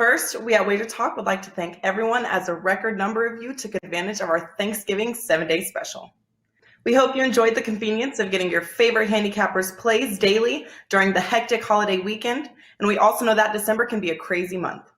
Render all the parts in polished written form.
First, we at WagerTalk would like to thank everyone as a record number of you took advantage of our Thanksgiving 7-day special. We hope you enjoyed the convenience of getting your favorite handicappers plays daily during the hectic holiday weekend, and we also know that December can be a crazy month.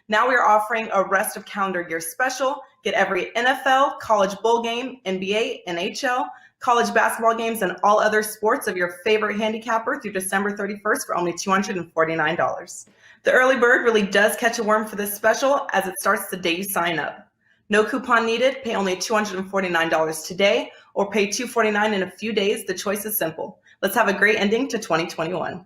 Now we are offering a rest of calendar year special. Get every NFL, college bowl game, NBA, NHL, college basketball games, and all other sports of your favorite handicapper through December 31st for only $249. The early bird really does catch a worm for this special as it starts the day you sign up. No coupon needed. Pay only $249 today or pay $249 in a few days. The choice is simple. Let's have a great ending to 2021.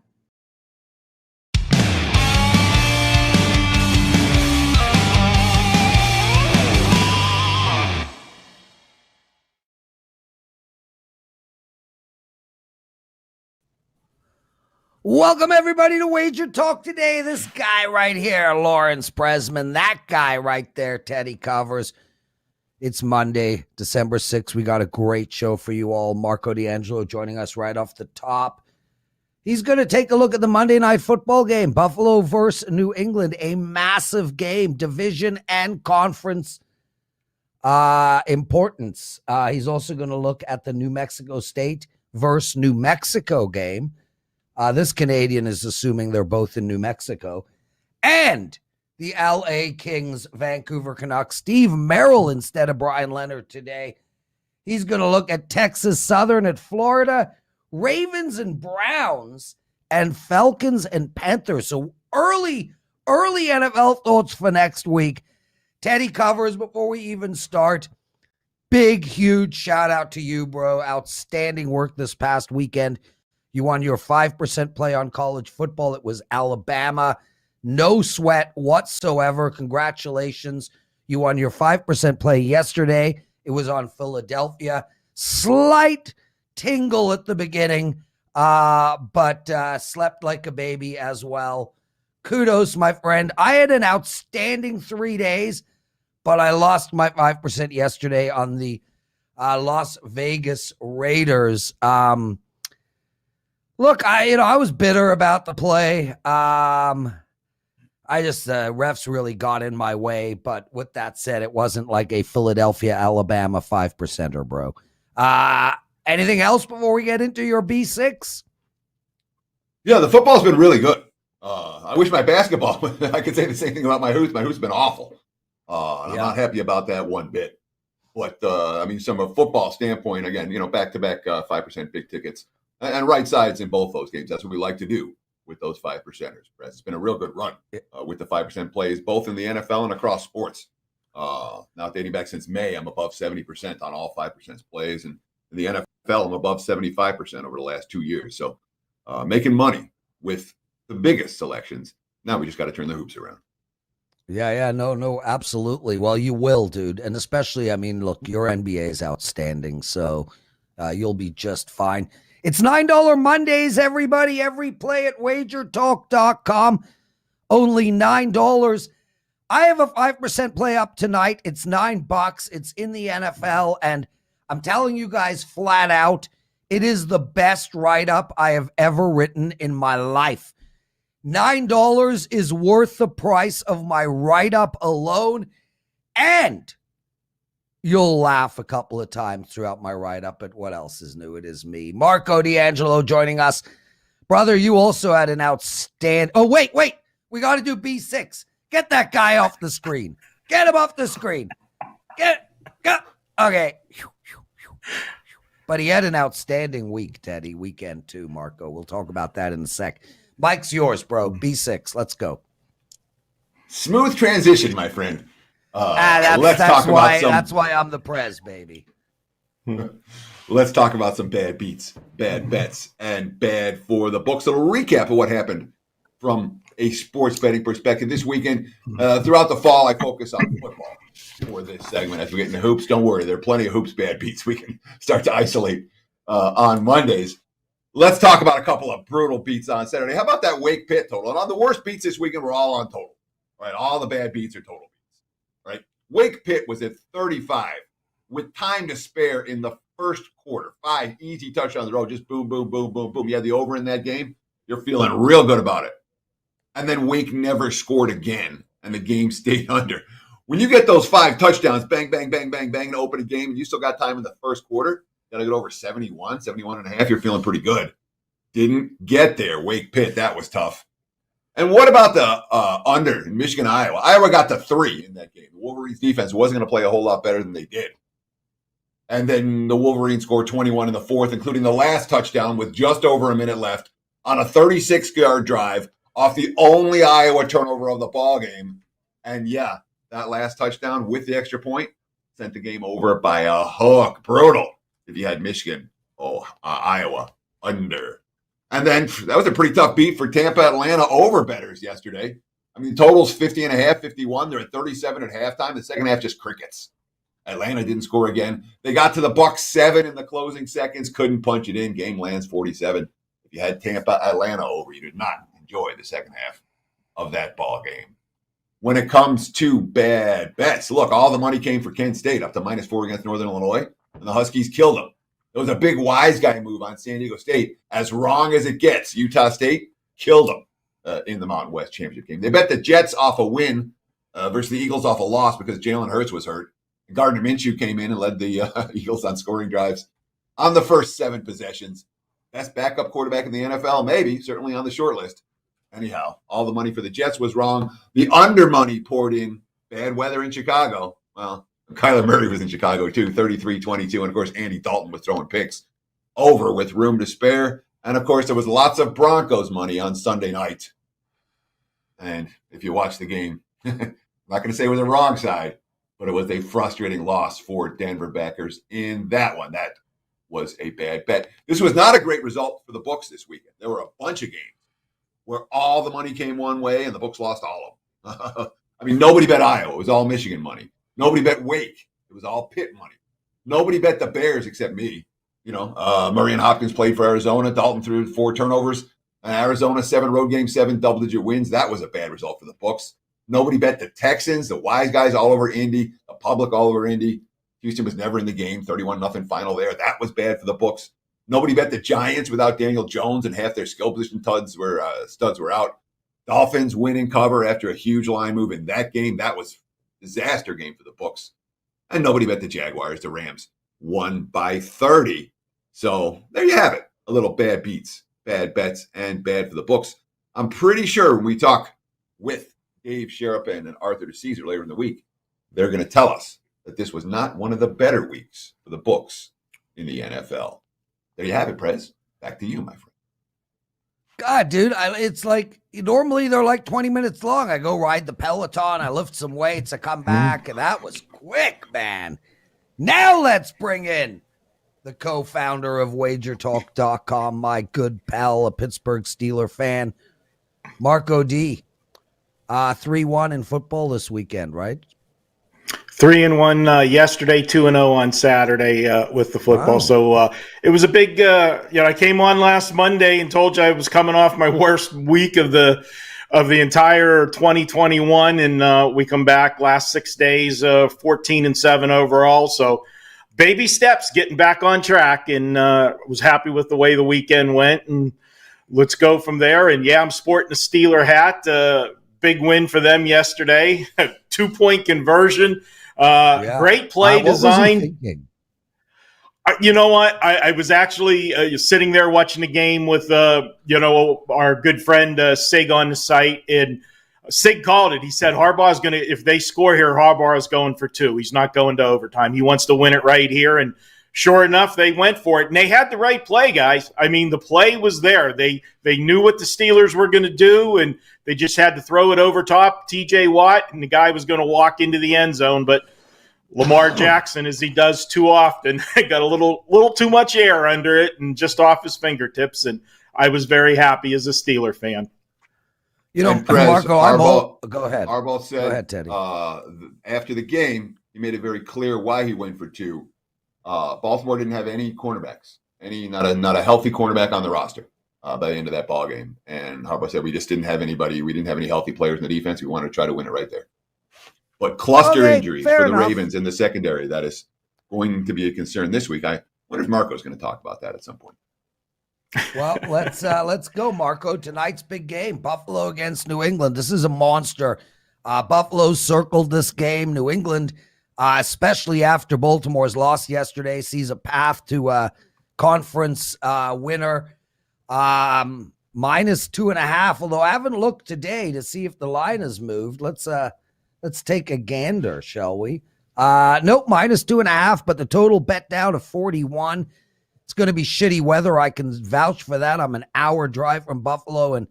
Welcome, everybody, to Wager Talk Today. This guy right here, Lawrence Presman. That guy right there, Teddy Covers. It's Monday, December 6th. We got a great show for you all. Marco D'Angelo joining us right off the top. He's going to take a look at the Monday Night Football game. Buffalo versus New England, a massive game, division and conference importance. He's also going to look at the New Mexico State versus New Mexico game. This Canadian is assuming they're both in New Mexico. And the LA Kings, Vancouver Canucks, Steve Merril instead of Brian Leonard today. He's going to look at Texas Southern at Florida, Ravens and Browns, and Falcons and Panthers. So early NFL thoughts for next week. Teddy Covers, before we even start, big, huge shout out to you, bro. Outstanding work this past weekend. You won your 5% play on college football. It was Alabama. No sweat whatsoever. Congratulations. You won your 5% play yesterday. It was on Philadelphia. Slight tingle at the beginning, but slept like a baby as well. Kudos, my friend. I had an outstanding 3 days, but I lost my 5% yesterday on the Las Vegas Raiders. Look, I was bitter about the play. Refs really got in my way. But with that said, it wasn't like a Philadelphia, Alabama 5%er, bro. Anything else before we get into your B6? Yeah, the football's been really good. I wish my basketball, I could say the same thing about my hoops. My hoops have been awful. I'm not happy about that one bit. But, from a football standpoint, again, back-to-back 5% big tickets. And right sides in both those games. That's what we like to do with those 5%ers. It's been a real good run with the 5% plays, both in the NFL and across sports. Now dating back since May, I'm above 70% on all 5% plays. And in the NFL, I'm above 75% over the last 2 years. So making money with the biggest selections. Now we just got to turn the hoops around. Yeah, no, absolutely. Well, you will, dude. And especially, look, your NBA is outstanding. So you'll be just fine. It's $9 Mondays, everybody. Every play at WagerTalk.com. Only $9. I have a 5% play up tonight. It's $9. It's in the NFL. And I'm telling you guys flat out, it is the best write-up I have ever written in my life. $9 is worth the price of my write-up alone. And you'll laugh a couple of times throughout my write-up at what else is new. It is me, Marco D'Angelo, joining us. Brother, you also had an outstanding... Oh, wait. We got to do B6. Get that guy off the screen. Get him off the screen. Go. Okay. But he had an outstanding week, Teddy. Weekend, too, Marco. We'll talk about that in a sec. Mike's yours, bro. B6. Let's go. Smooth transition, my friend. That's why I'm the Prez, baby. Let's talk about some bad beats, bad bets, and bad for the books. A little recap of what happened from a sports betting perspective this weekend. Throughout the fall, I focus on football for this segment as we get into hoops. Don't worry, there are plenty of hoops bad beats we can start to isolate on Mondays. Let's talk about a couple of brutal beats on Saturday. How about that Wake Pitt total? And on the worst beats this weekend, we're all on total. Right, all the bad beats are total beats. Right, Wake Pitt was at 35 with time to spare in the first quarter. 5 easy touchdowns in a row, just boom, boom, boom, boom, boom. You had the over in that game. You're feeling real good about it. And then Wake never scored again. and the game stayed under. When you get those 5 touchdowns, bang, bang, bang, bang, bang, to open a game, and you still got time in the first quarter, got to get over 71 and a half, you're feeling pretty good. Didn't get there. Wake Pitt, that was tough. And what about the under in Michigan, Iowa? Iowa got to 3 in that game. The Wolverines defense wasn't going to play a whole lot better than they did. And then the Wolverines scored 21 in the fourth, including the last touchdown with just over a minute left on a 36-yard drive off the only Iowa turnover of the ball game. And yeah, that last touchdown with the extra point sent the game over by a hook. Brutal if you had Michigan, Iowa under. And then that was a pretty tough beat for Tampa Atlanta over bettors yesterday. I mean, totals 50.5, 51. They're at 37 at halftime. The second half, just crickets. Atlanta didn't score again. They got to the Bucs 7 in the closing seconds, couldn't punch it in. Game lands 47. If you had Tampa Atlanta over, you did not enjoy the second half of that ball game. When it comes to bad bets, look, all the money came for Kent State up to -4 against Northern Illinois, and the Huskies killed them. It was a big wise guy move on San Diego State. As wrong as it gets, Utah State killed them in the Mountain West Championship game. They bet the Jets off a win versus the Eagles off a loss because Jalen Hurts was hurt. Gardner Minshew came in and led the Eagles on scoring drives on the first 7 possessions. Best backup quarterback in the NFL, maybe, certainly on the short list. Anyhow, all the money for the Jets was wrong. The under money poured in. Bad weather in Chicago. Well, Kyler Murray was in Chicago too, 33-22. And of course, Andy Dalton was throwing picks over with room to spare. And of course, there was lots of Broncos money on Sunday night. And if you watch the game, I'm not going to say we're the wrong side, but it was a frustrating loss for Denver backers in that one. That was a bad bet. This was not a great result for the books this weekend. There were a bunch of games where all the money came one way and the books lost all of them. I mean, nobody bet Iowa. It was all Michigan money. Nobody bet Wake. It was all Pitt money. Nobody bet the Bears except me. You know, Murray and Hopkins played for Arizona. Dalton threw 4 turnovers. Arizona, 7 road games, 7 double-digit wins. That was a bad result for the books. Nobody bet the Texans, the wise guys all over Indy, the public all over Indy. Houston was never in the game, 31-0 final there. That was bad for the books. Nobody bet the Giants without Daniel Jones and half their skill position studs were out. Dolphins win and cover after a huge line move in that game. That was a disaster game for the books. And nobody bet the Jaguars. The Rams won by 30. So there you have it. A little bad beats, bad bets, and bad for the books. I'm pretty sure when we talk with Dave Sherapan and Arthur Caesar later in the week, they're going to tell us that this was not one of the better weeks for the books in the NFL. There you have it, Prez. Back to you, my friend. God, dude, it's like normally they're like 20 minutes long. I go ride the Peloton, I lift some weights, I come back, and that was quick, man. Now let's bring in the co-founder of WagerTalk.com, my good pal, a Pittsburgh Steeler fan, Marco D. 3-1 in football this weekend, right? 3-1 yesterday, 2-0 on Saturday with the football. Wow. So it was a big. I came on last Monday and told you I was coming off my worst week of the entire 2021, and we come back last 6 days, 14-7 overall. So baby steps, getting back on track, and was happy with the way the weekend went. And let's go from there. And yeah, I'm sporting a Steeler hat. Big win for them yesterday. 2-point conversion. Great play design. You know what? I was actually sitting there watching the game with our good friend Sig on the site, and Sig called it. He said Harbaugh's going to, if they score here, Harbaugh is going for 2. He's not going to overtime. He wants to win it right here, and sure enough, they went for it, and they had the right play, guys. I mean, the play was there. They knew what the Steelers were going to do, and they just had to throw it over top T.J. Watt, and the guy was going to walk into the end zone. But Lamar Jackson, as he does too often, got a little too much air under it and just off his fingertips, and I was very happy as a Steeler fan. You know, Prez, Marco, go ahead. Harbaugh said, go ahead, Teddy. After the game, he made it very clear why he went for 2. Baltimore didn't have any cornerbacks, not a healthy cornerback on the roster by the end of that ball game. And Harbaugh said, we just didn't have anybody. We didn't have any healthy players in the defense. We wanted to try to win it right there. But cluster injuries for the Ravens in the secondary, that is going to be a concern this week. I wonder if Marco's going to talk about that at some point. Well, let's go, Marco. Tonight's big game, Buffalo against New England. This is a monster Buffalo circled this game. New England, especially after Baltimore's loss yesterday, sees a path to a conference winner. Minus 2.5, although I haven't looked today to see if the line has moved. Let's take a gander, shall we? Nope, minus 2.5, but the total bet down to 41. It's going to be shitty weather. I can vouch for that. I'm an hour drive from Buffalo, and,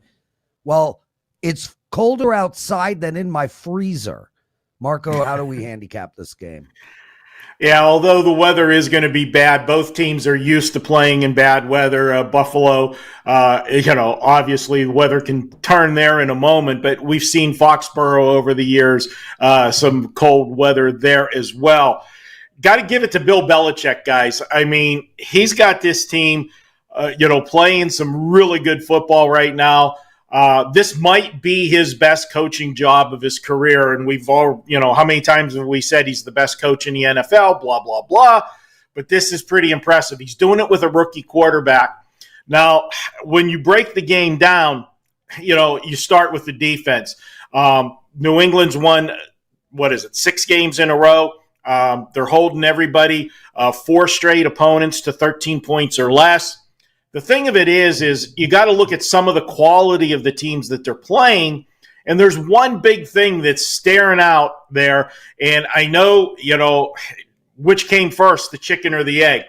well, it's colder outside than in my freezer. Marco, how do we handicap this game? Yeah, although the weather is going to be bad, both teams are used to playing in bad weather. Buffalo, obviously the weather can turn there in a moment, but we've seen Foxborough over the years, some cold weather there as well. Got to give it to Bill Belichick, guys. I mean, he's got this team, playing some really good football right now. This might be his best coaching job of his career. And we've all, how many times have we said he's the best coach in the NFL, blah, blah, blah. But this is pretty impressive. He's doing it with a rookie quarterback. Now, when you break the game down, you start with the defense. New England's won, 6 games in a row. They're holding everybody, 4 straight opponents to 13 points or less. The thing of it is you got to look at some of the quality of the teams that they're playing, and there's one big thing that's staring out there, and I know, which came first, the chicken or the egg.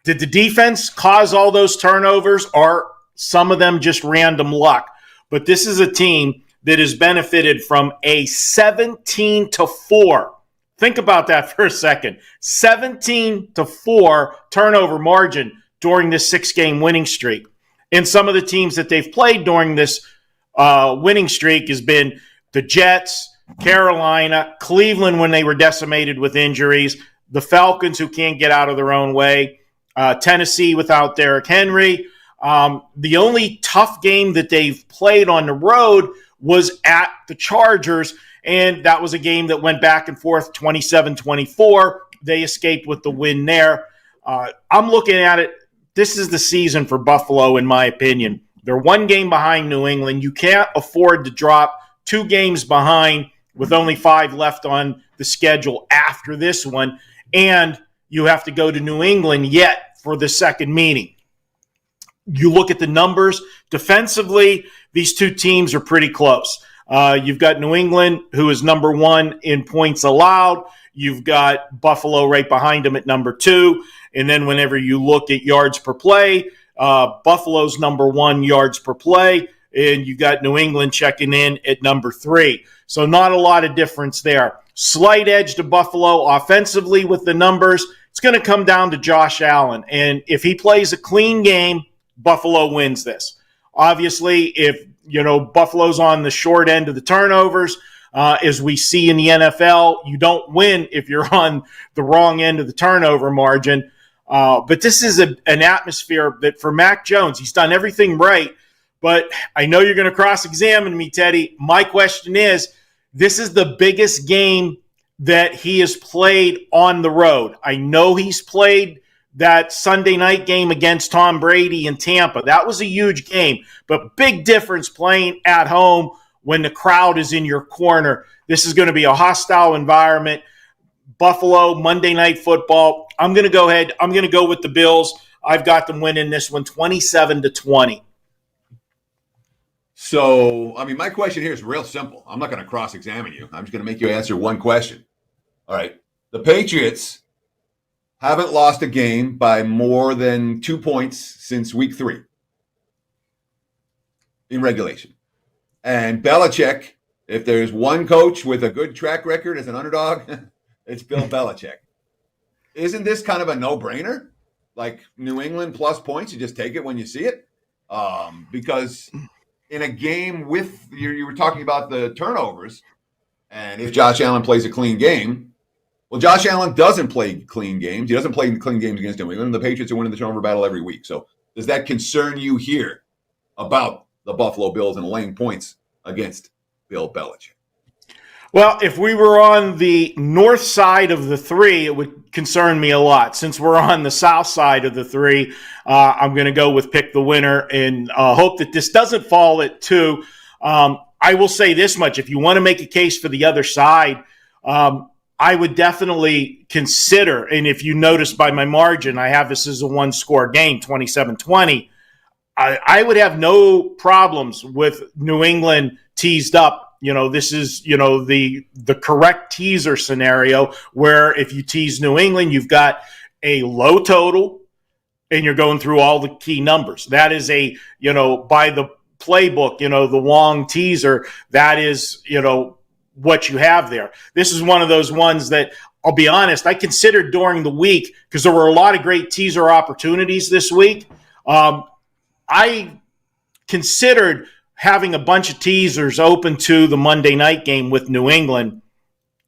Did the defense cause all those turnovers, or some of them just random luck? But this is a team that has benefited from a 17-4. Think about that for a second. 17-4 turnover margin during this 6-game winning streak. And some of the teams that they've played during this winning streak has been the Jets, Carolina, Cleveland when they were decimated with injuries, the Falcons who can't get out of their own way, Tennessee without Derrick Henry. The only tough game that they've played on the road was at the Chargers, and that was a game that went back and forth, 27-24. They escaped with the win there. I'm looking at it. This is the season for Buffalo, in my opinion. They're 1 game behind New England. You can't afford to drop 2 games behind with only 5 left on the schedule after this one. And you have to go to New England yet for the second meeting. You look at the numbers. Defensively, these 2 teams are pretty close. You've got New England, who is number 1 in points allowed. You've got Buffalo right behind them at number 2. And then whenever you look at yards per play, Buffalo's number 1 yards per play, and you got New England checking in at number 3. So not a lot of difference there. Slight edge to Buffalo offensively with the numbers. It's going to come down to Josh Allen. And if he plays a clean game, Buffalo wins this. Obviously, if Buffalo's on the short end of the turnovers, as we see in the NFL, you don't win if you're on the wrong end of the turnover margin. But this is an atmosphere that for Mac Jones, he's done everything right. But I know you're going to cross-examine me, Teddy. My question is, this is the biggest game that he has played on the road. I know he's played that Sunday night game against Tom Brady in Tampa. That was a huge game, but big difference playing at home when the crowd is in your corner. This is going to be a hostile environment. Buffalo, Monday Night Football. I'm going to go ahead. I'm going to go with the Bills. I've got them winning this one 27-20. So, my question here is real simple. I'm not going to cross-examine you. I'm just going to make you answer one question. All right. The Patriots haven't lost a game by more than 2 points since week 3 in regulation. And Belichick, if there's one coach with a good track record as an underdog, it's Bill Belichick. Isn't this kind of a no-brainer? Like New England plus points, you just take it when you see it? Because in a game with, you were talking about the turnovers, and if Josh Allen plays a clean game, well, Josh Allen doesn't play clean games. He doesn't play clean games against New England. The Patriots are winning the turnover battle every week. So does that concern you here about the Buffalo Bills and laying points against Bill Belichick? Well, if we were on the north side of the 3, it would concern me a lot. Since we're on the south side of the 3, I'm going to go with pick the winner and hope that this doesn't fall at 2. I will say this much. If you want to make a case for the other side, I would definitely consider, and if you notice by my margin, I have this as a one-score game, 27-20. I would have no problems with New England teased up. This is, the correct teaser scenario where if you tease New England, you've got a low total and you're going through all the key numbers. That is by the playbook, the Wong teaser, that is, what you have there. This is one of those ones that, I'll be honest, I considered during the week because there were a lot of great teaser opportunities this week. I considered having a bunch of teasers open to the Monday night game with New England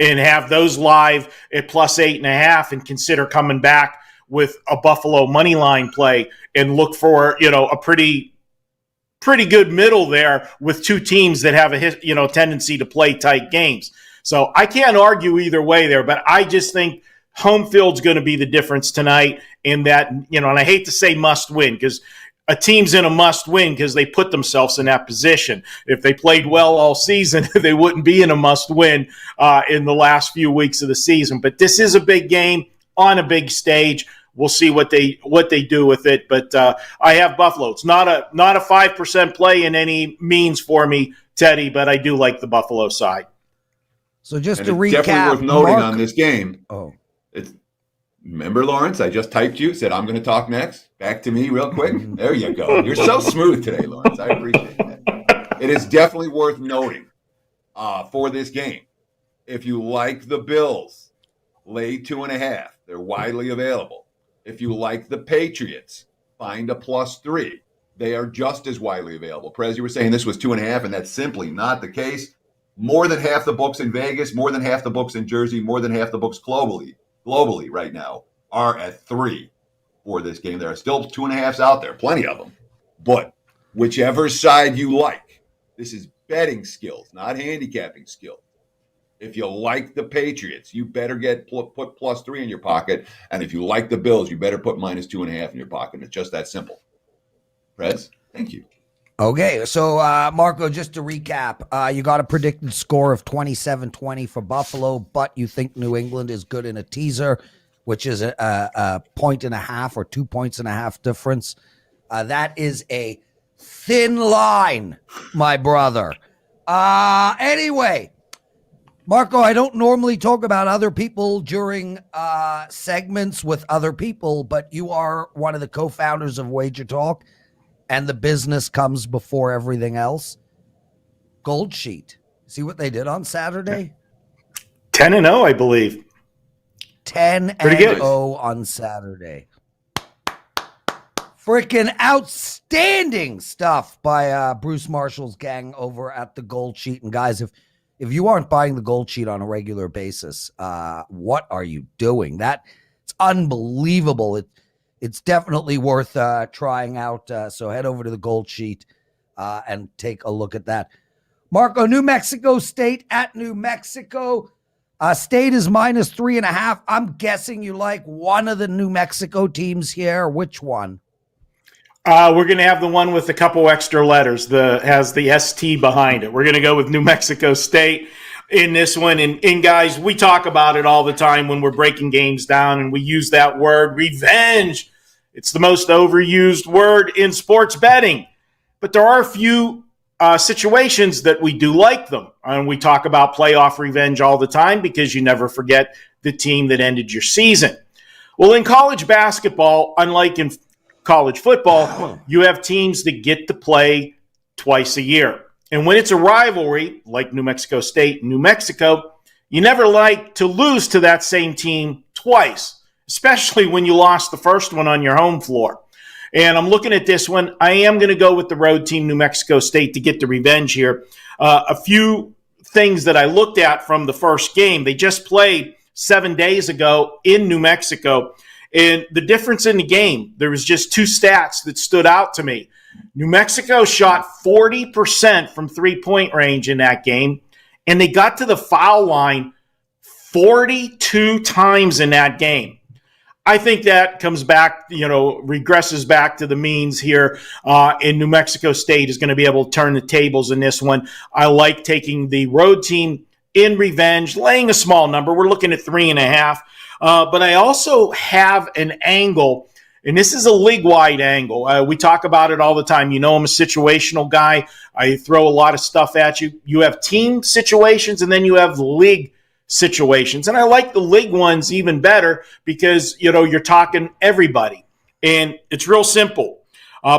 and have those live at +8.5 and consider coming back with a Buffalo money line play and look for, a pretty good middle there with two teams that have a tendency to play tight games. So I can't argue either way there, but I just think home field's going to be the difference tonight in that, and I hate to say must win because a team's in a must win because they put themselves in that position. If they played well all season, they wouldn't be in a must win in the last few weeks of the season. But this is a big game on a big stage. We'll see what they do with it. But I have Buffalo. It's not a 5% play in any means for me, Teddy, but I do like the Buffalo side. So just and to recap, definitely worth noting on this game. Oh, Remember, Lawrence, I just typed you, said I'm going to talk next. Back to me real quick. There you go. You're so smooth today, Lawrence. I appreciate that. It is definitely worth noting for this game. If you like the Bills, lay 2.5. They're widely available. If you like the Patriots, find a +3. They are just as widely available. Prez, you were saying this was 2.5, and that's simply not the case. More than half the books in Vegas, more than half the books in Jersey, more than half the books globally right now are at 3 for this game. There are still 2.5s out there, plenty of them. But whichever side you like, this is betting skills, not handicapping skills. If you like the Patriots, you better put +3 in your pocket. And if you like the Bills, you better put -2.5 in your pocket. It's just that simple. Prez, thank you. okay. So, Marco, just to recap, you got a predicted score of 27-20 for Buffalo, but you think New England is good in a teaser, which is a 1.5 or 2 points and a half difference. That is a thin line, my brother. Anyway, Marco, I don't normally talk about other people during segments with other people, but you are one of the co-founders of WagerTalk, and the business comes before everything else. Gold Sheet. See what they did on Saturday? 10-0, I believe. 10-0 on Saturday. Freaking outstanding stuff by Bruce Marshall's gang over at the Gold Sheet. And guys, if you aren't buying the Gold Sheet on a regular basis, what are you doing? It's unbelievable. It's definitely worth trying out. So head over to the Gold Sheet and take a look at that. Marco, New Mexico State at New Mexico. State is -3.5. I'm guessing you like one of the New Mexico teams here. Which one? We're going to have the one with a couple extra letters, has the ST behind it. We're going to go with New Mexico State in this one. And guys, we talk about it all the time when we're breaking games down, and we use that word, revenge. It's the most overused word in sports betting. But there are a few situations that we do like them. And we talk about playoff revenge all the time because you never forget the team that ended your season. Well, in college basketball, unlike in college football, you have teams that get to play twice a year. And when it's a rivalry, like New Mexico State and New Mexico, you never like to lose to that same team twice, especially when you lost the first one on your home floor. And I'm looking at this one. I am going to go with the road team, New Mexico State, to get the revenge here. A few things that I looked at from the first game. They just played 7 days ago in New Mexico. And the difference in the game, there was just two stats that stood out to me. New Mexico shot 40% from three-point range in that game, and they got to the foul line 42 times in that game. I think that comes back, regresses back to the means here. And New Mexico State is going to be able to turn the tables in this one. I like taking the road team in revenge, laying a small number. We're looking at 3.5. But I also have an angle, and this is a league-wide angle. We talk about it all the time. I'm a situational guy. I throw a lot of stuff at you. You have team situations, and then you have league situations. And I like the league ones even better because, you're talking everybody. And it's real simple.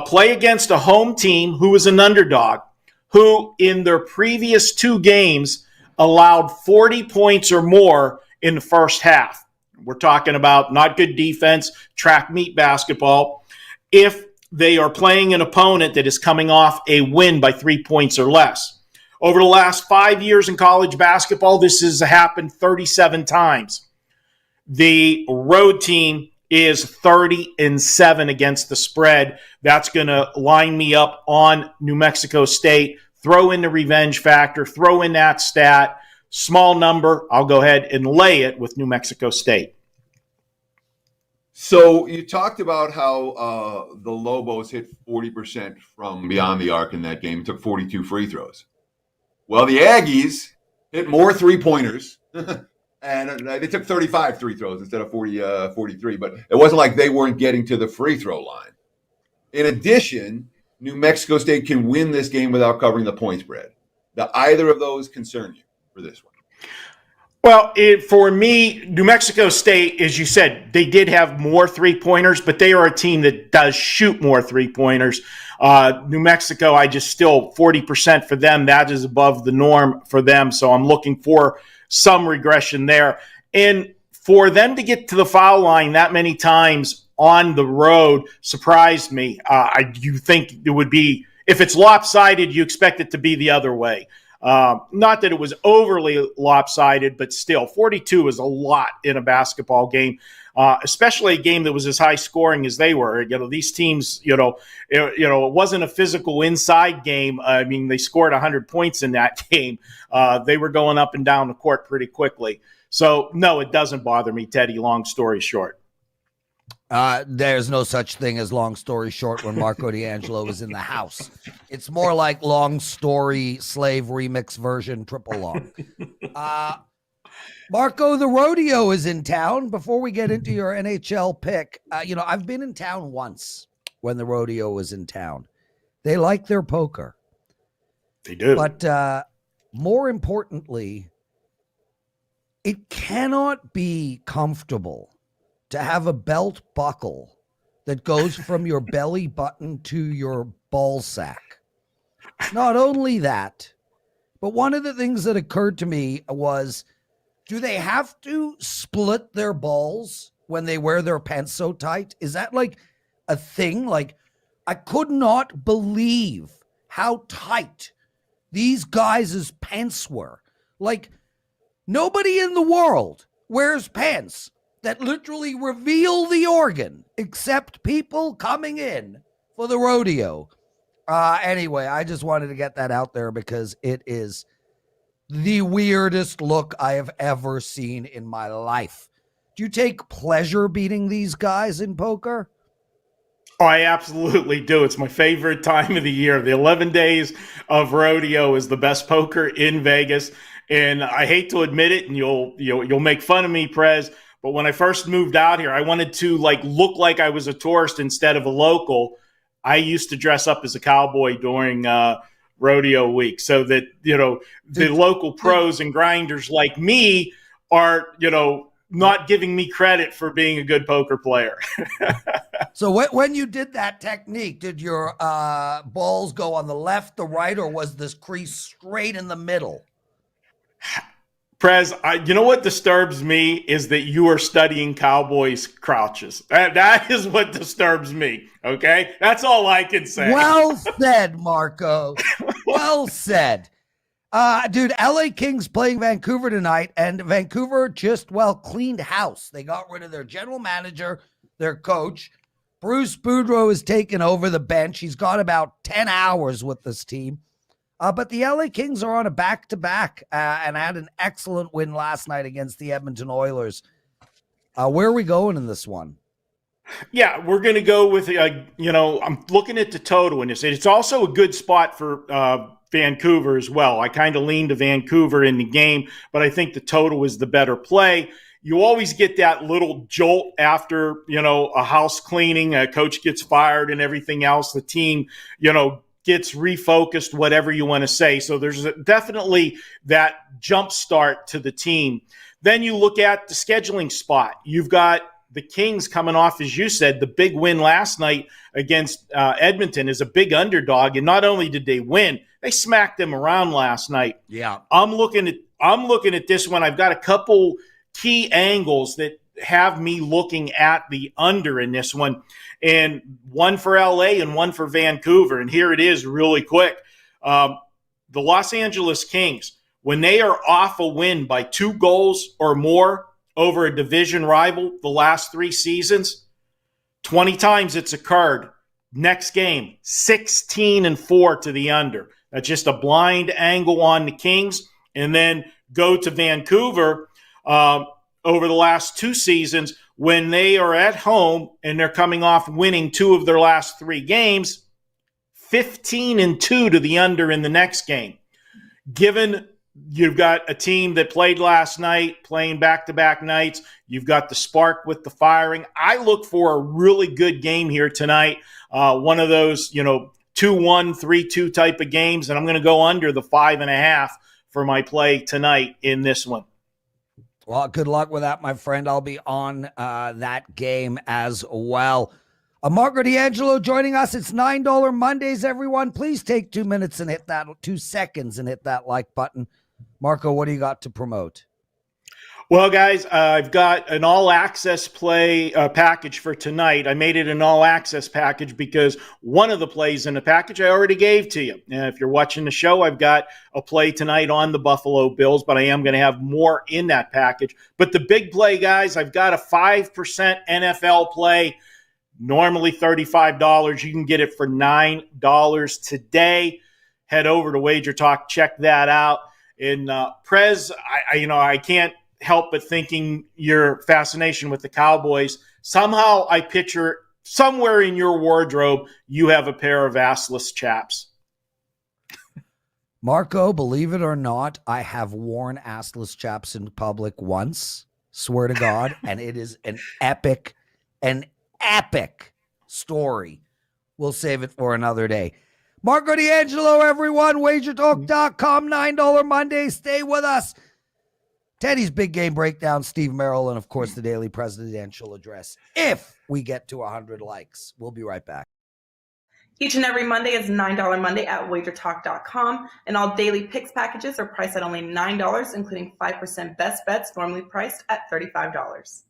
Play against a home team who is an underdog, who in their previous 2 games allowed 40 points or more in the first half. We're talking about not good defense, track meet basketball. If they are playing an opponent that is coming off a win by 3 points or less. Over the last 5 years in college basketball, this has happened 37 times. The road team is 30-7 against the spread. That's going to line me up on New Mexico State. Throw in the revenge factor, throw in that stat. Small number, I'll go ahead and lay it with New Mexico State. So you talked about how the Lobos hit 40% from beyond the arc in that game, took 42 free throws. Well, the Aggies hit more three-pointers, and they took 35 free throws instead of 43, but it wasn't like they weren't getting to the free throw line. In addition, New Mexico State can win this game without covering the point spread. Do either of those concern you for this one? Well, for me, New Mexico State, as you said, they did have more three-pointers, but they are a team that does shoot more three-pointers. New Mexico, I just still 40% for them. That is above the norm for them, so I'm looking for some regression there. And for them to get to the foul line that many times on the road surprised me. You think it would be, if it's lopsided, you expect it to be the other way. Not that it was overly lopsided, but still 42 is a lot in a basketball game, especially a game that was as high scoring as they were. These teams, it wasn't a physical inside game. I mean, they scored 100 points in that game. They were going up and down the court pretty quickly. So no, it doesn't bother me, Teddy, long story short. There's no such thing as long story short when Marco D'Angelo is in the house. It's more like long story slave remix version triple long. Marco, the rodeo is in town. Before we get into your NHL pick, I've been in town once when the rodeo was in town. They like their poker. They do. But more importantly, it cannot be comfortable to have a belt buckle that goes from your belly button to your ball sack. Not only that, but one of the things that occurred to me was, do they have to split their balls when they wear their pants so tight? Is that like a thing? Like, I could not believe how tight these guys' pants were. Like, nobody in the world wears pants that literally reveal the organ, except people coming in for the rodeo. Anyway, I just wanted to get that out there because it is the weirdest look I have ever seen in my life. Do you take pleasure beating these guys in poker? Oh, I absolutely do. It's my favorite time of the year. The 11 days of rodeo is the best poker in Vegas. And I hate to admit it, and you'll make fun of me, Prez, but when I first moved out here, I wanted to look like I was a tourist instead of a local. I used to dress up as a cowboy during rodeo week so that, the local pros and grinders like me are, not giving me credit for being a good poker player. So when you did that technique, did your balls go on the left, the right, or was this crease straight in the middle? Prez, you know what disturbs me is that you are studying Cowboys' crouches. That is what disturbs me, okay? That's all I can say. Well said, Marco. Well said. Dude, LA Kings playing Vancouver tonight, and Vancouver just, cleaned house. They got rid of their general manager, their coach. Bruce Boudreau has taken over the bench. He's got about 10 hours with this team. But the LA Kings are on a back-to-back and had an excellent win last night against the Edmonton Oilers. Where are we going in this one? Yeah, we're going to go with, I'm looking at the total in this. It's also a good spot for Vancouver as well. I kind of lean to Vancouver in the game, but I think the total is the better play. You always get that little jolt after, a house cleaning, a coach gets fired and everything else. The team, gets refocused, whatever you want to say. So there's definitely that jump start to the team. Then you look at the scheduling spot. You've got the Kings coming off, as you said, the big win last night against Edmonton is a big underdog. And not only did they win, they smacked them around last night. Yeah. I'm looking at this one. I've got a couple key angles that have me looking at the under in this one, and one for LA and one for Vancouver. And here it is really quick. The Los Angeles Kings, when they are off a win by 2 goals or more over a division rival the last 3 seasons, 20 times it's occurred. Next game, 16-4 to the under. That's just a blind angle on the Kings. And then go to Vancouver over the last 2 seasons when they are at home and they're coming off winning 2 of their last 3 games, 15-2 to the under in the next game. Given you've got a team that played last night, playing back-to-back nights, you've got the spark with the firing. I look for a really good game here tonight, one of those, 2-1, 3-2 type of games, and I'm going to go under the 5.5 for my play tonight in this one. Well, good luck with that, my friend. I'll be on that game as well. Marco D'Angelo joining us. It's $9 Mondays, everyone. Please take 2 minutes and hit that 2 seconds and hit that like button. Marco, what do you got to promote? Well, guys, I've got an all-access play package for tonight. I made it an all-access package because one of the plays in the package I already gave to you. And if you're watching the show, I've got a play tonight on the Buffalo Bills, but I am going to have more in that package. But the big play, guys, I've got a 5% NFL play, normally $35. You can get it for $9 today. Head over to WagerTalk, check that out. And Prez, I can't help but thinking your fascination with the Cowboys. Somehow I picture somewhere in your wardrobe, you have a pair of assless chaps. Marco, believe it or not, I have worn assless chaps in public once, swear to God, and it is an epic story. We'll save it for another day. Marco D'Angelo, everyone, WagerTalk.com, $9 Monday. Stay with us. Teddy's big game breakdown, Steve Merril, and of course the daily presidential address. If we get to 100 likes, we'll be right back. Each and every Monday is $9 Monday at WagerTalk.com, and all daily picks packages are priced at only $9, including 5% best bets, normally priced at $35.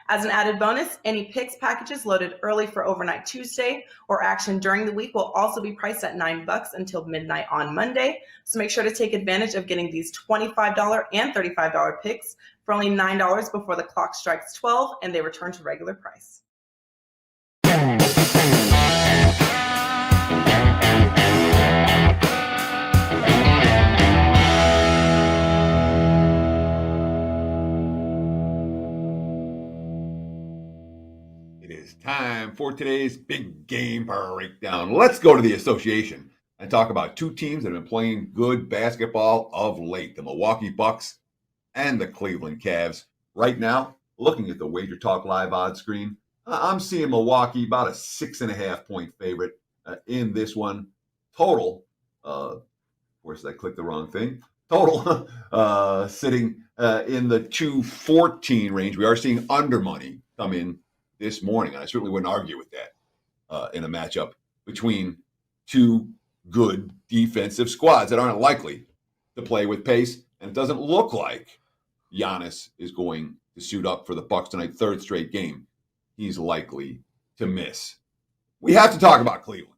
As an added bonus, any picks packages loaded early for overnight Tuesday or action during the week will also be priced at $9 until midnight on Monday. So make sure to take advantage of getting these $25 and $35 picks for only $9 before the clock strikes 12 and they return to regular price. Time for today's big game breakdown. Let's go to the association and talk about 2 teams that have been playing good basketball of late, the Milwaukee Bucks and the Cleveland Cavs. Right now, looking at the Wager Talk live odds screen, I'm seeing Milwaukee about a 6.5 point favorite in this one. Total, of course, I clicked the wrong thing. Total sitting in the 214 range. We are seeing under money come in this morning. I certainly wouldn't argue with that in a matchup between 2 good defensive squads that aren't likely to play with pace. And it doesn't look like Giannis is going to suit up for the Bucks tonight, 3rd straight game. He's likely to miss. We have to talk about Cleveland.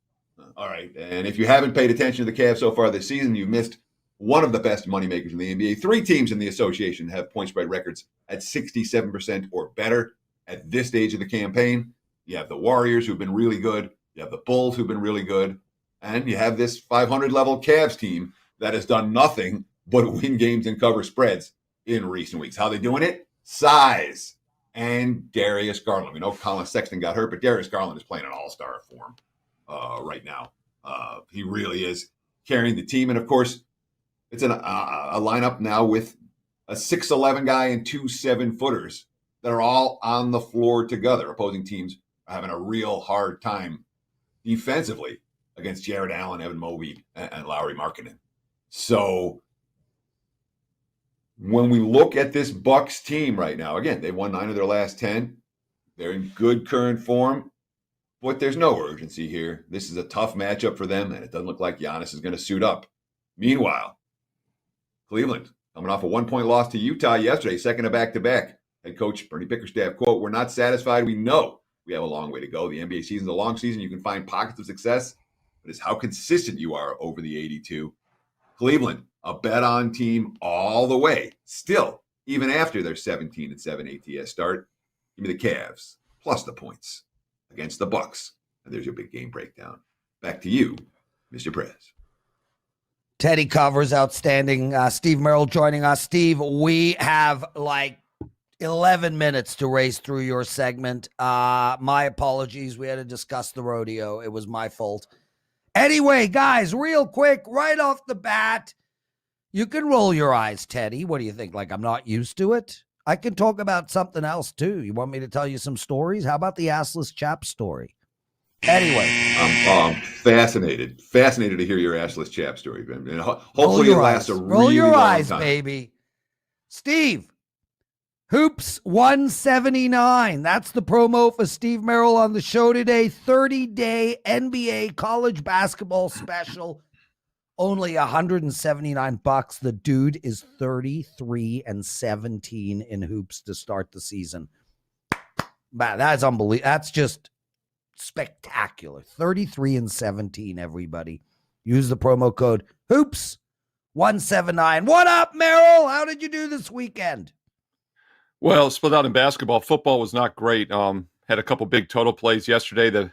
All right. And if you haven't paid attention to the Cavs so far this season, you've missed one of the best moneymakers in the NBA. 3 teams in the association have point spread records at 67% or better. At this stage of the campaign, you have the Warriors, who've been really good. You have the Bulls, who've been really good. And you have this 500-level Cavs team that has done nothing but win games and cover spreads in recent weeks. How are they doing it? Size and Darius Garland. We know Colin Sexton got hurt, but Darius Garland is playing an all-star form right now. He really is carrying the team. And, of course, it's a lineup now with a 6'11 guy and 2 7-footers that are all on the floor together. Opposing teams are having a real hard time defensively against Jared Allen, Evan Mobley, and Lauri Markkanen. So when we look at this Bucks team right now, again, they've won 9 of their last 10. They're in good current form, but there's no urgency here. This is a tough matchup for them, and it doesn't look like Giannis is going to suit up. Meanwhile, Cleveland, coming off a 1-point loss to Utah yesterday, second of back-to-back. Head coach Bernie Bickerstaff, quote, "We're not satisfied. We know we have a long way to go. The NBA season's a long season. You can find pockets of success, but it's how consistent you are over the 82. Cleveland, a bet-on team all the way. Still, even after their 17-7 ATS start, give me the Cavs, plus the points against the Bucks. And there's your big game breakdown. Back to you, Mr. Prez. Teddy covers outstanding. Steve Merril joining us. Steve, we have like 11 minutes to race through your segment. My apologies. We had to discuss the rodeo. It was my fault. Anyway, guys, real quick, right off the bat, you can roll your eyes, Teddy. What do you think? Like I'm not used to it? I can talk about something else, too. You want me to tell you some stories? How about the assless chap story? Anyway. I'm fascinated to hear your assless chap story. And hopefully it lasts a really long time. Roll your eyes, baby. Steve, Hoops 179. That's the promo for Steve Merril on the show today. 30-day NBA college basketball special. Only $179. The dude is 33-17 in hoops to start the season. Man, that's unbelievable. That's just spectacular. 33-17, everybody. Use the promo code HOOPS179. What up, Merril? How did you do this weekend? Well, split out in basketball. Football was not great. Had a couple big total plays yesterday. The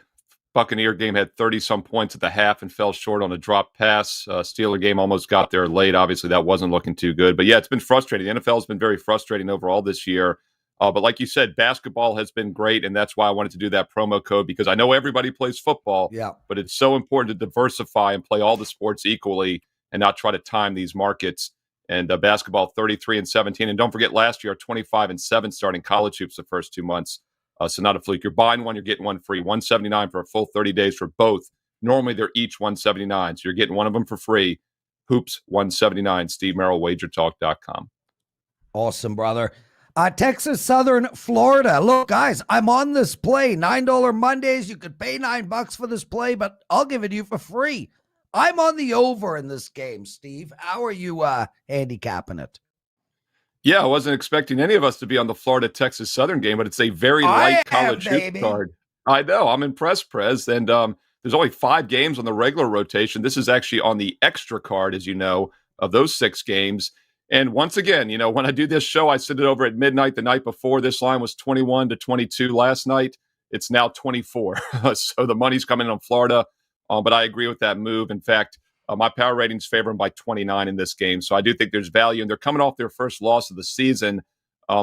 Buccaneer game had 30-some points at the half and fell short on a drop pass. Steeler game almost got there late. Obviously, that wasn't looking too good. But, yeah, it's been frustrating. The NFL has been very frustrating overall this year. But like you said, basketball has been great, and that's why I wanted to do that promo code because I know everybody plays football, but it's so important to diversify and play all the sports equally and not try to time these markets. And basketball 33-17. And don't forget last year, 25-7 starting college hoops the first 2 months. So not a fluke. You're buying one, you're getting one free. $179 for a full 30 days for both. Normally they're each $179. So you're getting one of them for free. Hoops 179. Steve Merril, WagerTalk.com. Awesome, brother. Texas Southern Florida. Look, guys, I'm on this play. $9 Mondays. You could pay $9 for this play, but I'll give it to you for free. I'm on the over in this game, Steve. How are you handicapping it? Yeah, I wasn't expecting any of us to be on the Florida-Texas Southern game, but it's a very light college hoop card. I know. I'm impressed, Prez. And there's only 5 games on the regular rotation. This is actually on the extra card, as you know, of those 6 games. And once again, you know, when I do this show, I send it over at midnight the night before. This line was 21-22 last night. It's now 24. So the money's coming on Florida. But I agree with that move. In fact, my power ratings favor them by 29 in this game. So I do think there's value. And they're coming off their first loss of the season.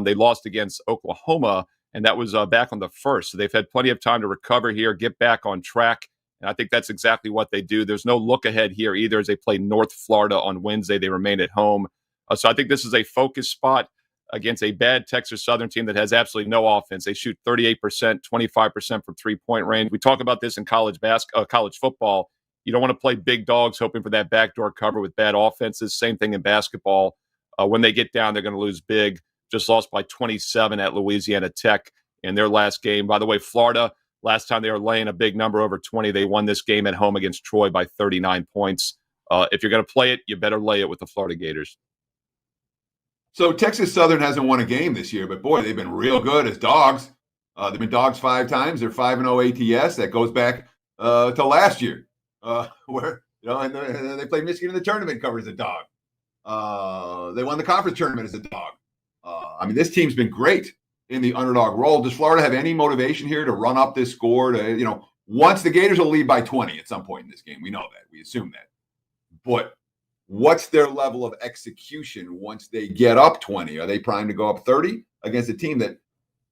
They lost against Oklahoma, and that was back on the 1st. So they've had plenty of time to recover here, get back on track. And I think that's exactly what they do. There's no look ahead here either as they play North Florida on Wednesday. They remain at home. So I think this is a focus spot against a bad Texas Southern team that has absolutely no offense. They shoot 38%, 25% from three-point range. We talk about this in college football. You don't want to play big dogs hoping for that backdoor cover with bad offenses. Same thing in basketball. When they get down, they're going to lose big. Just lost by 27 at Louisiana Tech in their last game. By the way, Florida, last time they were laying a big number over 20, they won this game at home against Troy by 39 points. If you're going to play it, you better lay it with the Florida Gators. So Texas Southern hasn't won a game this year, but boy, they've been real good as dogs. They've been dogs 5 times. They're 5-0 ATS. That goes back to last year, where and they played Michigan in the tournament cover as a dog. They won the conference tournament as a dog. I mean, this team's been great in the underdog role. Does Florida have any motivation here to run up this score? To once the Gators will lead by 20 at some point in this game. We know that. We assume that. But what's their level of execution once they get up 20? Are they primed to go up 30 against a team that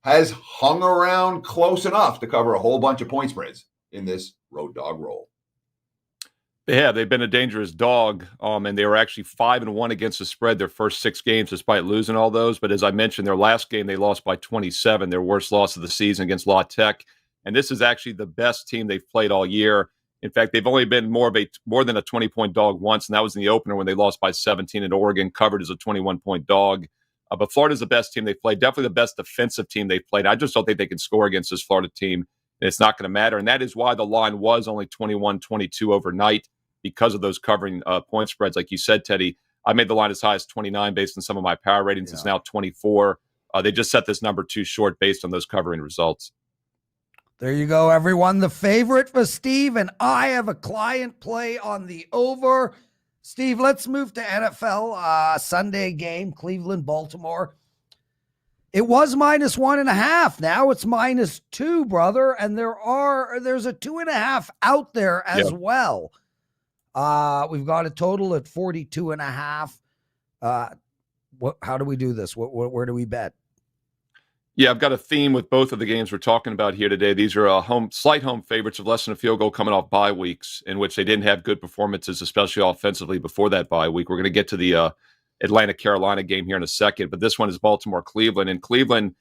has hung around close enough to cover a whole bunch of point spreads in this road dog roll. Yeah, they've been a dangerous dog, and they were actually 5-1 against the spread their first 6 games, despite losing all those. But as I mentioned, their last game they lost by 27, their worst loss of the season against La Tech. And this is actually the best team they've played all year. In fact, they've only been more than a 20-point dog once, and that was in the opener when they lost by 17 at Oregon, covered as a 21-point dog. But Florida's the best team they've played, definitely the best defensive team they've played. I just don't think they can score against this Florida team, and it's not going to matter. And that is why the line was only 21-22 overnight, because of those covering point spreads. Like you said, Teddy, I made the line as high as 29 based on some of my power ratings. Yeah. It's now 24. They just set this number too short based on those covering results. There you go, everyone. The favorite for Steve, and I have a client play on the over. Steve, let's move to NFL Sunday game, Cleveland, Baltimore. It was -1.5. Now it's -2, brother. And there's a 2.5 out there as well. We've got a total at 42.5. How do we do this? Where do we bet? Yeah, I've got a theme with both of the games we're talking about here today. These are slight home favorites of less than a field goal coming off bye weeks in which they didn't have good performances, especially offensively before that bye week. We're going to get to the Atlanta-Carolina game here in a second, but this one is Baltimore-Cleveland. And Cleveland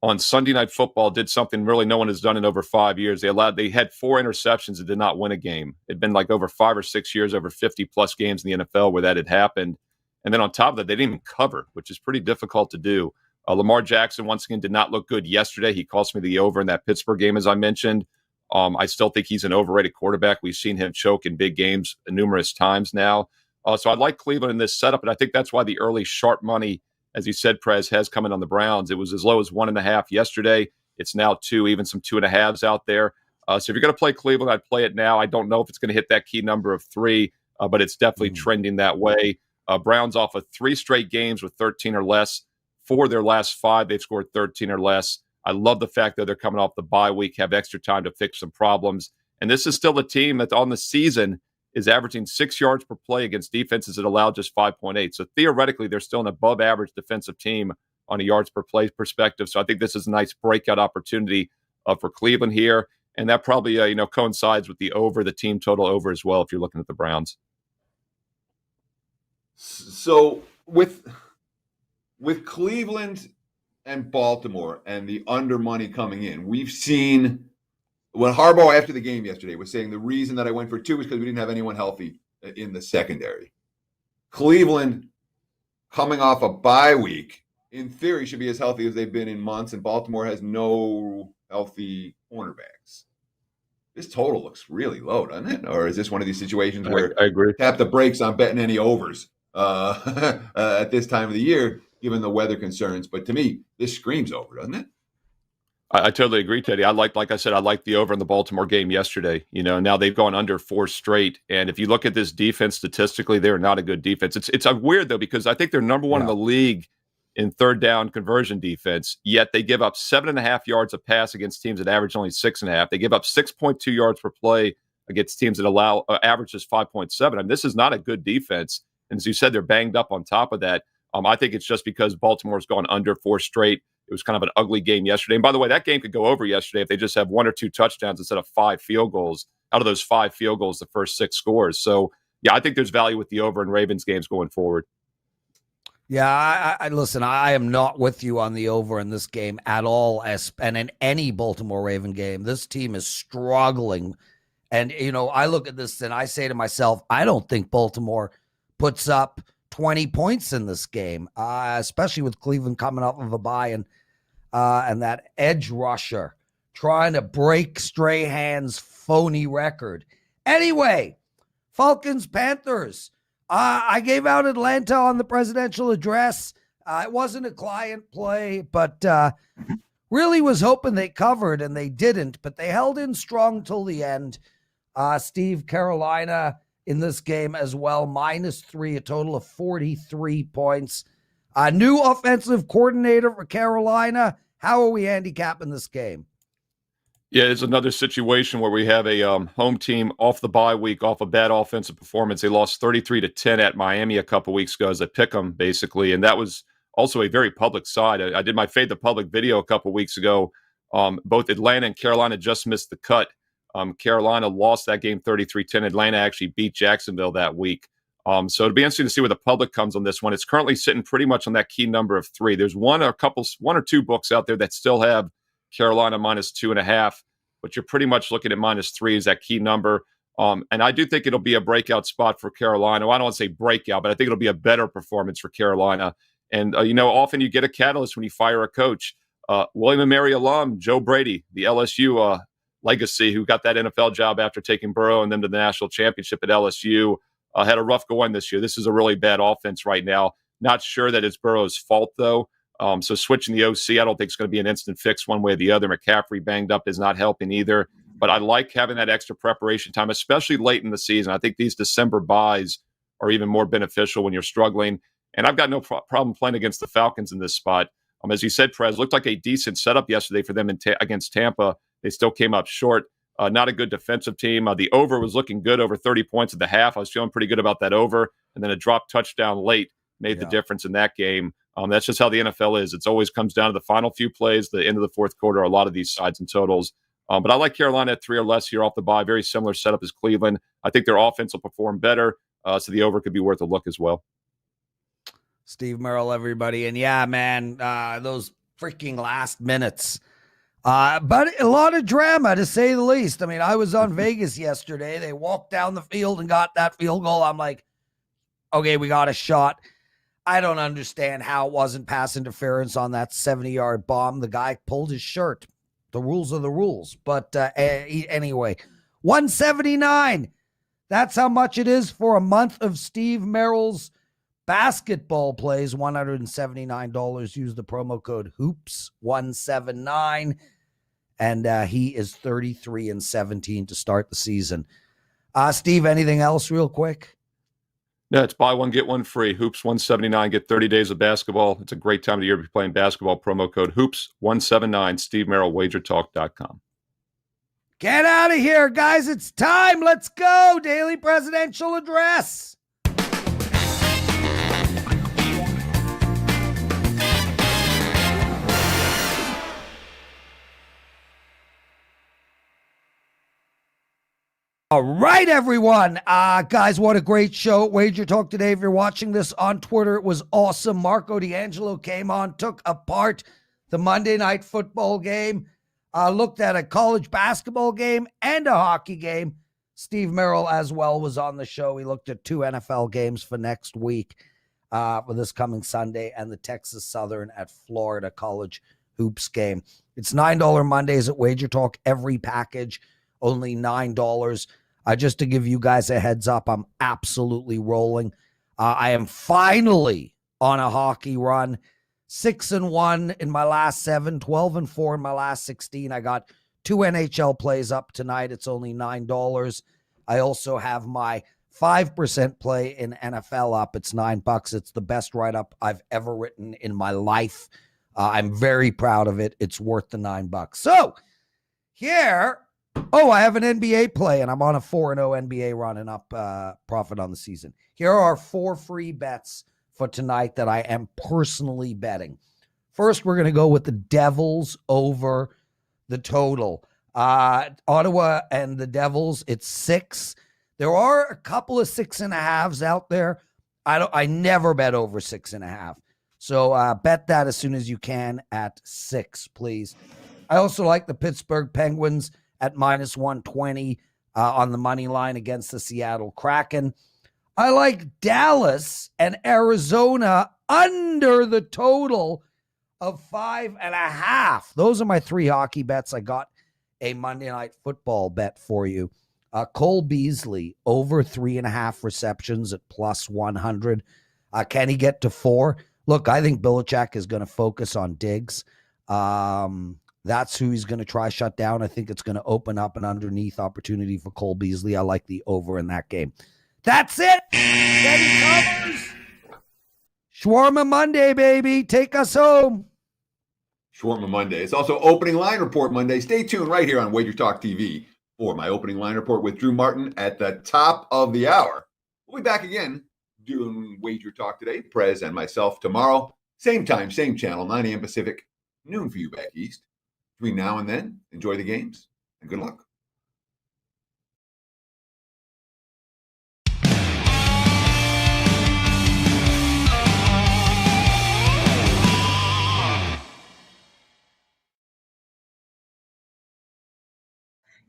on Sunday Night Football did something really no one has done in over 5 years. They had 4 interceptions and did not win a game. It'd been like over 5 or 6 years, over 50-plus games in the NFL where that had happened. And then on top of that, they didn't even cover, which is pretty difficult to do. Lamar Jackson, once again, did not look good yesterday. He cost me the over in that Pittsburgh game, as I mentioned. I still think he's an overrated quarterback. We've seen him choke in big games numerous times now. So I like Cleveland in this setup, and I think that's why the early sharp money, as you said, Prez, has come in on the Browns. It was as low as 1.5 yesterday. It's now 2, even some 2.5s out there. So if you're going to play Cleveland, I'd play it now. I don't know if it's going to hit that key number of 3, but it's definitely trending that way. Browns off of 3 straight games with 13 or less. 4 of their last 5, they've scored 13 or less. I love the fact that they're coming off the bye week, have extra time to fix some problems. And this is still a team that on the season is averaging 6 yards per play against defenses that allow just 5.8. So theoretically, they're still an above average defensive team on a yards per play perspective. So I think this is a nice breakout opportunity for Cleveland here. And that probably coincides with the team total over as well, if you're looking at the Browns. So with Cleveland and Baltimore and the under money coming in, we've seen when Harbaugh after the game yesterday was saying the reason that I went for 2 is because we didn't have anyone healthy in the secondary. Cleveland coming off a bye week, in theory, should be as healthy as they've been in months, and Baltimore has no healthy cornerbacks. This total looks really low, doesn't it? Or is this one of these situations where I agree. Tap the brakes on betting any overs at this time of the year, given the weather concerns? But to me, this screams over, doesn't it? I totally agree, Teddy. Like I said, I liked the over in the Baltimore game yesterday. Now they've gone under 4 straight. And if you look at this defense statistically, they're not a good defense. It's weird, though, because I think they're number 1 in the league in third down conversion defense, yet they give up 7.5 yards a pass against teams that average only 6.5. They give up 6.2 yards per play against teams that allow averages 5.7. I mean, this is not a good defense. And as you said, they're banged up on top of that. I think it's just because Baltimore's gone under 4 straight. It was kind of an ugly game yesterday. And by the way, that game could go over yesterday if they just have 1 or 2 touchdowns instead of 5 field goals. Out of those 5 field goals, the first 6 scores. So, yeah, I think there's value with the over in Ravens games going forward. Yeah, I listen, I am not with you on the over in this game at all, and in any Baltimore Raven game. This team is struggling. And, I look at this and I say to myself, I don't think Baltimore puts up 20 points in this game, especially with Cleveland coming off of a bye and that edge rusher trying to break Strahan's phony record. Anyway, Falcons, Panthers. I gave out Atlanta on the presidential address. It wasn't a client play, but really was hoping they covered, and they didn't, but they held in strong till the end. Steve, Carolina in this game as well, -3, a total of 43 points. New offensive coordinator for Carolina. How are we handicapping this game? Yeah, it's another situation where we have a home team off the bye week, off a bad offensive performance. They lost 33-10 at Miami a couple weeks ago as a pick 'em, basically, and that was also a very public side. I did my Fade the Public video a couple weeks ago. Both Atlanta and Carolina just missed the cut. Carolina lost that game 33-10. Atlanta actually beat Jacksonville that week. So it'll be interesting to see where the public comes on this one. It's currently sitting pretty much on that key number of 3. There's one or two books out there that still have Carolina -2.5, but you're pretty much looking at -3 as that key number. And I do think it'll be a breakout spot for Carolina. Well, I don't want to say breakout, but I think it'll be a better performance for Carolina. And, often you get a catalyst when you fire a coach. William & Mary alum, Joe Brady, the LSU legacy, who got that NFL job after taking Burrow and then to the national championship at LSU, had a rough going this year. This is a really bad offense right now. Not sure that it's Burrow's fault, though. So switching the OC, I don't think it's going to be an instant fix one way or the other. McCaffrey banged up is not helping either. But I like having that extra preparation time, especially late in the season. I think these December buys are even more beneficial when you're struggling. And I've got no problem playing against the Falcons in this spot. As you said, Prez, looked like a decent setup yesterday for them against Tampa. They still came up short. Not a good defensive team. The over was looking good, over 30 points at the half. I was feeling pretty good about that over. And then a drop touchdown late made the difference in that game. That's just how the NFL is. It always comes down to the final few plays, the end of the fourth quarter, a lot of these sides and totals. But I like Carolina at 3 or less here off the bye. Very similar setup as Cleveland. I think their offense will perform better. So the over could be worth a look as well. Steve Merril, everybody. And yeah, man, those freaking last minutes. But a lot of drama, to say the least. I mean, I was on Vegas yesterday. They walked down the field and got that field goal. I'm like, okay, we got a shot. I don't understand how it wasn't pass interference on that 70-yard bomb. The guy pulled his shirt. The rules are the rules. But anyway, 179. That's how much it is for a month of Steve Merril's basketball plays. $179. Use the promo code HOOPS179. And he is 33-17 to start the season. Steve, anything else real quick? No, it's buy one, get one free. Hoops 179, get 30 days of basketball. It's a great time of the year to be playing basketball. Promo code Hoops179, Steve Merril, WagerTalk.com. Get out of here, guys. It's time. Let's go. Daily presidential address. All right, everyone. Guys, what a great show. WagerTalk Today. If you're watching this on Twitter, it was awesome. Marco D'Angelo came on, took apart the Monday Night Football game, looked at a college basketball game and a hockey game. Steve Merril as well was on the show. He looked at 2 NFL games for next week, for this coming Sunday, and the Texas Southern at Florida College Hoops game. It's $9 Mondays at WagerTalk. Every package, only $9. Just to give you guys a heads up, I'm absolutely rolling. I am finally on a hockey run. 6-1 in my last 7, 12-4 in my last 16. I got 2 NHL plays up tonight. It's only $9. I also have my 5% play in NFL up. It's $9. It's the best write-up I've ever written in my life. I'm very proud of it. It's worth the $9. So here, I have an NBA play, and I'm on a 4-0 NBA run and up profit on the season. Here are 4 free bets for tonight that I am personally betting. First, we're going to go with the Devils over the total. Ottawa and the Devils, it's 6. There are a couple of 6.5s out there. I never bet over 6.5. So bet that as soon as you can at 6, please. I also like the Pittsburgh Penguins at -120 on the money line against the Seattle Kraken. I like Dallas and Arizona under the total of 5.5. Those are my 3 hockey bets. I got a Monday Night Football bet for you. Cole Beasley over 3.5 receptions at +100. Can he get to 4? Look, I think Belichick is going to focus on Diggs. That's who he's going to try shut down. I think it's going to open up an underneath opportunity for Cole Beasley. I like the over in that game. That's it. Steady covers. Shawarma Monday, baby. Take us home. Shawarma Monday. It's also Opening Line Report Monday. Stay tuned right here on WagerTalk TV for my Opening Line Report with Drew Martin at the top of the hour. We'll be back again doing WagerTalk Today, Prez and myself tomorrow. Same time, same channel, 9 a.m. Pacific, noon for you back east. Between now and then, enjoy the games and good luck.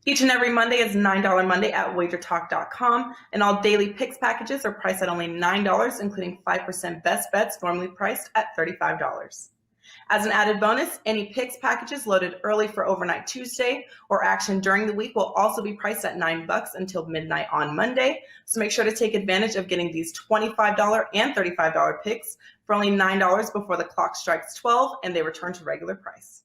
Each and every Monday is $9 Monday at WagerTalk.com, and all daily picks packages are priced at only $9, including 5% best bets, normally priced at $35. As an added bonus, any picks packages loaded early for overnight Tuesday or action during the week will also be priced at $9 until midnight on Monday. So make sure to take advantage of getting these $25 and $35 picks for only $9 before the clock strikes 12 and they return to regular price.